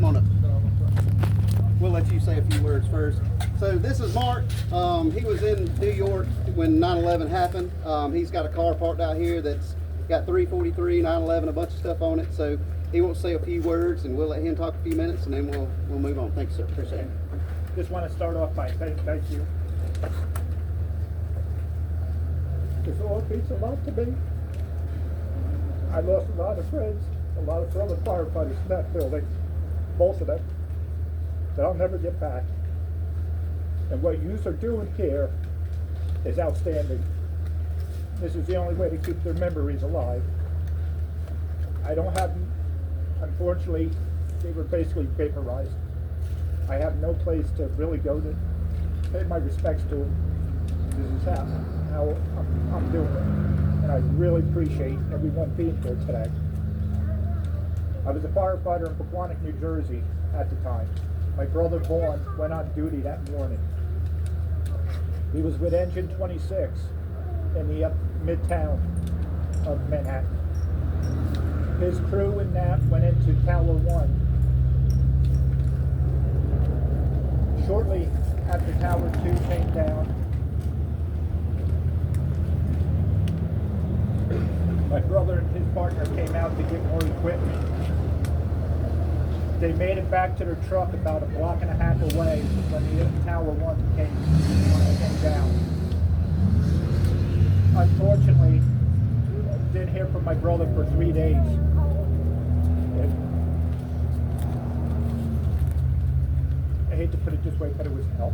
come on up. We'll let you say a few words first. So this is Mark. He was in New York when 9/11 happened. He's got a car parked out here that's got 343, 9/11, a bunch of stuff on it. So he wants to say a few words, and we'll let him talk a few minutes, and then we'll move on. Thanks, sir. Appreciate it. Just want to start off by saying thank you. This all means a lot to me. I lost a lot of friends, a lot of fellow firefighters in that building, most of them, that I'll never get back. And what you are doing here is outstanding. This is the only way to keep their memories alive. I don't have, unfortunately, they were basically vaporized. I have no place to really go to pay my respects to them. This is how I'm doing it. And I really appreciate everyone being here today. I was a firefighter in Pequannock, New Jersey at the time. My brother Vaughn went on duty that morning. He was with Engine 26 in the midtown of Manhattan. His crew and that went into Tower 1. Shortly after Tower 2 came down, my brother and his partner came out to get more equipment. They made it back to their truck about a block and a half away when the Tower 1 came down. Unfortunately, didn't hear from my brother for 3 days. I hate to put it this way, but it was hell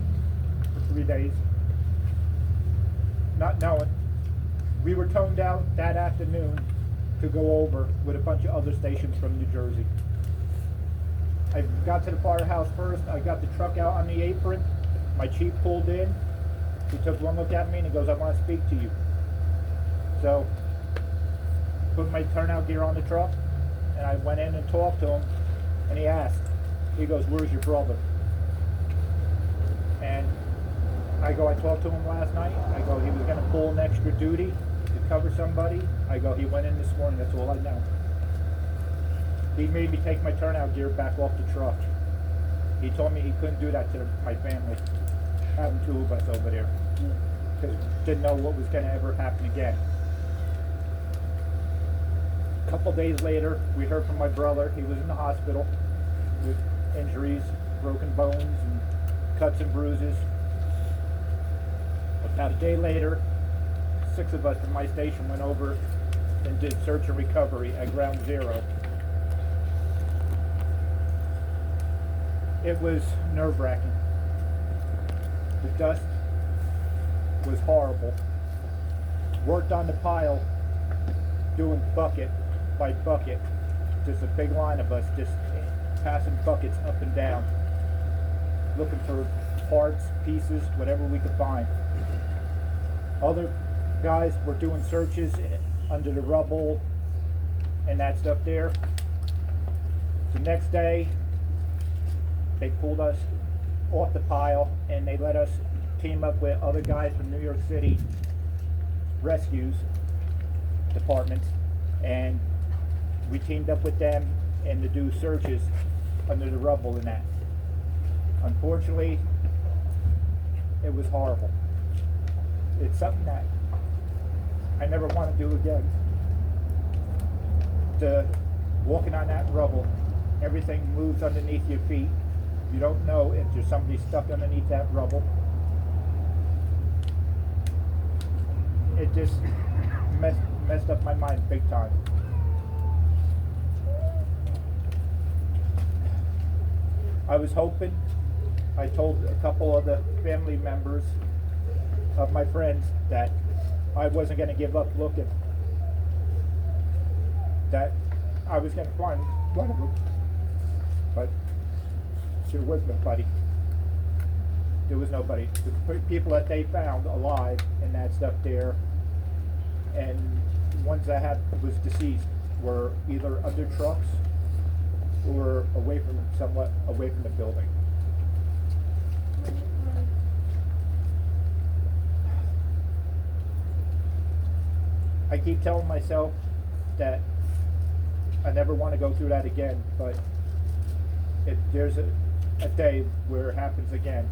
for 3 days. Not knowing. We were toned out that afternoon to go over with a bunch of other stations from New Jersey. I got to the firehouse first. I got the truck out on the apron. My chief pulled in. He took one look at me and he goes, "I want to speak to you." So, put my turnout gear on the truck and I went in and talked to him and he asked, he goes, "Where's your brother?" And I go, "I talked to him last night." I go, "He was going to pull an extra duty to cover somebody." I go, "He went in this morning, that's all I know." He made me take my turnout gear back off the truck. He told me he couldn't do that to my family, having two of us over there, because didn't know what was going to ever happen again. A couple days later, we heard from my brother. He was in the hospital with injuries, broken bones, and cuts and bruises. About a day later, 6 of us from my station went over and did search and recovery at Ground Zero. It was nerve-wracking. The dust was horrible. Worked on the pile, doing bucket by bucket. Just a big line of us just passing buckets up and down, looking for parts, pieces, whatever we could find. Other guys were doing searches under the rubble and that stuff there. The next day, they pulled us off the pile and they let us team up with other guys from New York City rescues departments, and we teamed up with them and to do searches under the rubble and that. Unfortunately, it was horrible. It's something that I never want to do again. Walking on that rubble, everything moves underneath your feet. You don't know if there's somebody stuck underneath that rubble. It just messed up my mind big time. I was hoping, I told a couple of the family members of my friends that I wasn't going to give up looking, that I was going to find one of them, but there was nobody. There was nobody. The people that they found alive and that stuff there, and ones that was deceased, were either under trucks or somewhat away from the building. I keep telling myself that I never want to go through that again, but if there's a day where it happens again,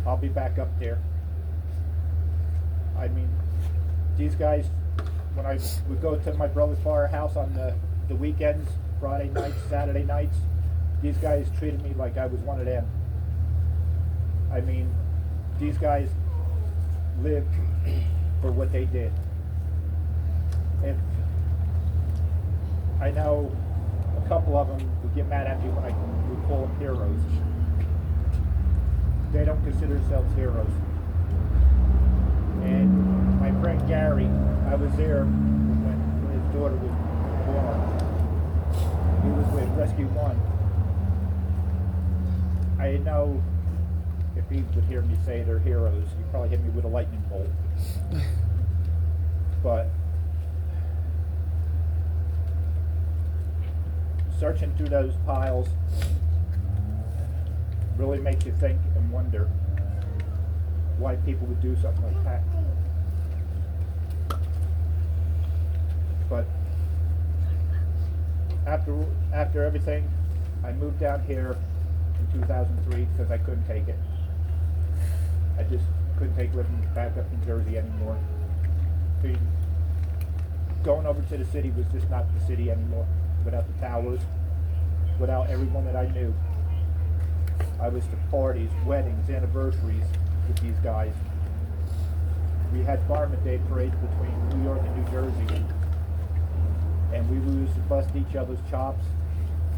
I'll be back up there. I mean, these guys, when I would go to my brother's firehouse on the weekends, Friday nights, Saturday nights, these guys treated me like I was one of them. I mean, these guys lived for what they did. And I know a couple of them would get mad at me when I would call them heroes. They don't consider themselves heroes. And my friend Gary, I was there when his daughter was born. He was with Rescue One. I know if he would hear me say they're heroes, he'd probably hit me with a lightning bolt. But searching through those piles really makes you think and wonder why people would do something like that. But after everything, I moved down here in 2003 because I couldn't take it. I just couldn't take living back up in Jersey anymore. Going over to the city was just not the city anymore. Without the towers, without everyone that I knew. I was to parties, weddings, anniversaries with these guys. We had Fireman Day parades between New York and New Jersey. And we used to bust each other's chops.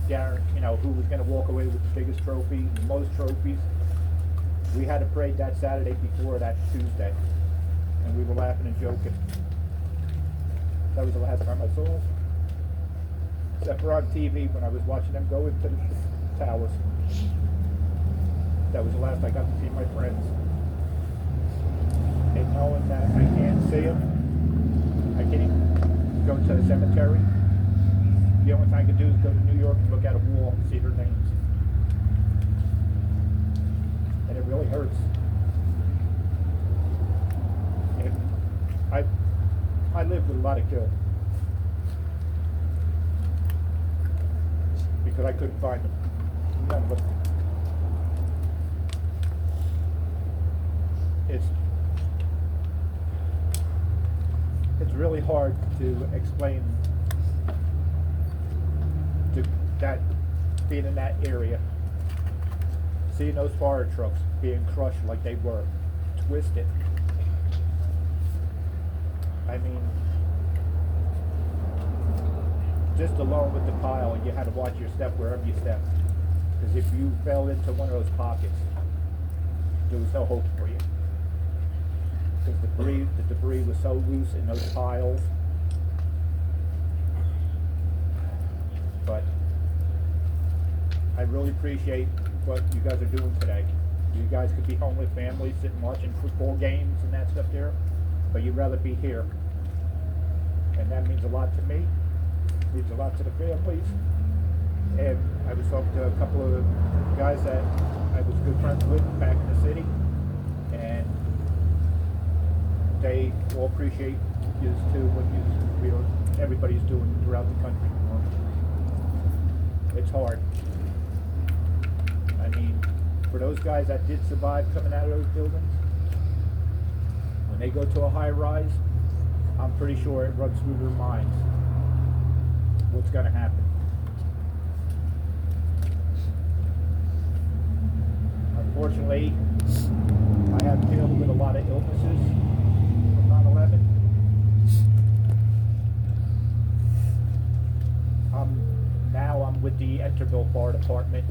You know, who was going to walk away with the biggest trophy, the most trophies. We had a parade that Saturday before that Tuesday. And we were laughing and joking. That was the last time I saw them. Except for on TV when I was watching them go into the towers. That was the last I got to see my friends. And knowing that I can't see them, I can't even go to the cemetery. The only thing I can do is go to New York and look at a wall and see their names. And it really hurts. And I lived with a lot of guilt. Because I couldn't find them. None of them. It's really hard to explain to that being in that area, seeing those fire trucks being crushed like they were, twisted. I mean, just alone with the pile, you had to watch your step wherever you stepped. Because if you fell into one of those pockets, there was no hope for you. Because the debris was so loose in those piles. But I really appreciate what you guys are doing today. You guys could be home with families, sitting watching football games and that stuff there, but you'd rather be here. And that means a lot to me. Means a lot to the families. And I was talking to a couple of guys that I was good friends with back in the city, and they all appreciate you too, what everybody's doing throughout the country. It's hard. I mean, for those guys that did survive coming out of those buildings, when they go to a high rise, I'm pretty sure it runs through their minds what's going to happen. Unfortunately, I have dealt with a lot of illnesses from 9/11. Now I'm with the Enterville Fire Department.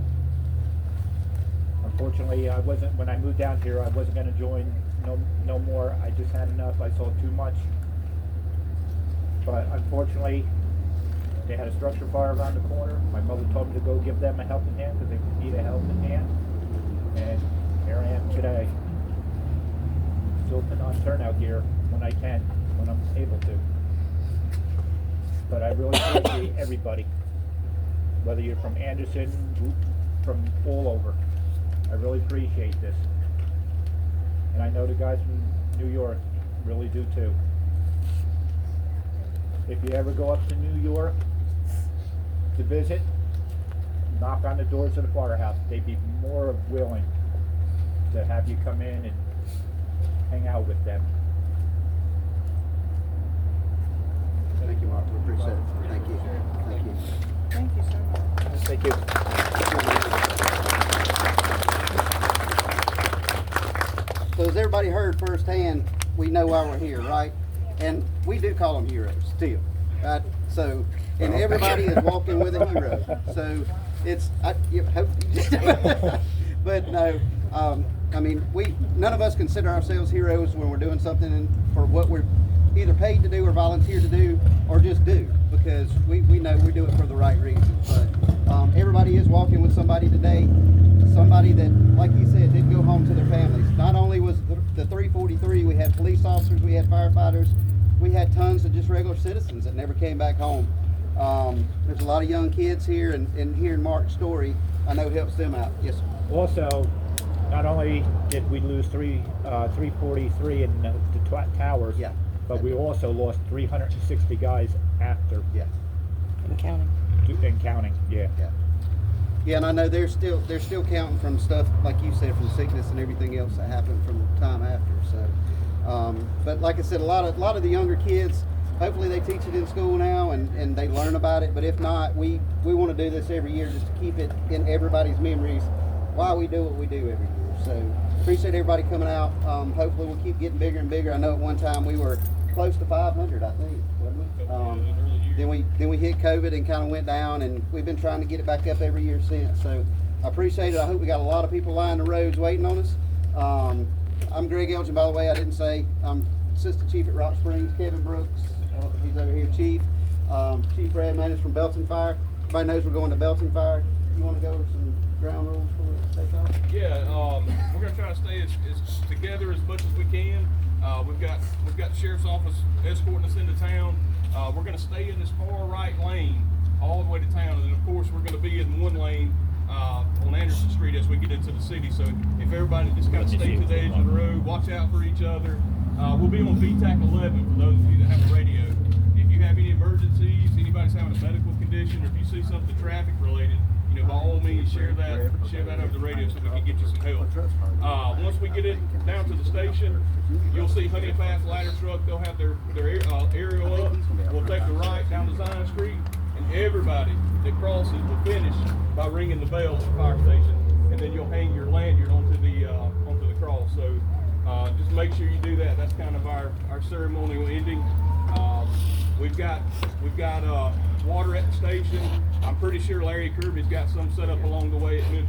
Unfortunately, when I moved down here, I wasn't going to join no more. I just had enough. I saw too much. But unfortunately, they had a structure fire around the corner. My mother told me to go give them a helping hand because they need a helping hand. And here I am today. Still putting on turnout gear when I can, when I'm able to. But I really appreciate everybody. Whether you're from Anderson, from all over. I really appreciate this. And I know the guys from New York really do too. If you ever go up to New York to visit, knock on the doors of the firehouse, they'd be more willing to have you come in and hang out with them. Thank you, Mark. We appreciate it. Thank you. Thank you. Thank you so much. Thank you. So as everybody heard firsthand, we know why we're here, right? And we do call them heroes still, right? So, and everybody is walking with a hero. So it's, but no, I mean, none of us consider ourselves heroes when we're doing something for what we're either paid to do or volunteer to do or just do, because we know we do it for the right reasons. But everybody is walking with somebody today, somebody that, like you said, didn't go home to their families. Not only was the 343, we had police officers, we had firefighters, we had tons of just regular citizens that never came back home. There's a lot of young kids here, and hearing Mark's story, I know helps them out. Yes, sir. Also, not only did we lose 343 in the towers, Yeah. but we also lost 360 guys after. Yeah. And counting. And counting, yeah. Yeah. Yeah, and I know they're still counting from stuff like you said, from sickness and everything else that happened from the time after. So, but like I said, a lot of the younger kids, hopefully they teach it in school now and they learn about it. But if not, we want to do this every year just to keep it in everybody's memories why we do what we do every year. So appreciate everybody coming out. Hopefully we'll keep getting bigger and bigger. I know at one time we were close to 500, I think, wasn't we? Then we hit COVID and kind of went down, and we've been trying to get it back up every year since. So I appreciate it. I hope we got a lot of people lining the roads waiting on us. I'm Greg Elgin, by the way. I didn't say I'm Assistant Chief at Rock Springs. Kevin Brooks, he's over here, Chief. Chief Brad Manus from Belton Fire. Everybody knows we're going to Belton Fire. You want to go over some ground rules for take off? Yeah, we're gonna try to stay as together as much as we can. We've got the sheriff's office escorting us into town. We're gonna stay in this far right lane all the way to town, and then of course we're gonna be in one lane on Anderson Street as we get into the city. So if everybody just kind of stay to the edge of the road, watch out for each other. We'll be on VTAC 11 for those of you that have a radio. If you have any emergencies, anybody's having a medical condition, or if you see something traffic related, by all means, share that over the radio so we can get you some help. Once we get it down to the station, you'll see Honey Path ladder truck. They'll have their aerial up. We'll take the right down to Zion Street, and everybody that crosses will finish by ringing the bell at the fire station, and then you'll hang your lanyard onto the cross. So just make sure you do that. That's kind of our ceremonial ending. We've got water at the station. I'm pretty sure Larry Kirby's got some set up along the way at Memphis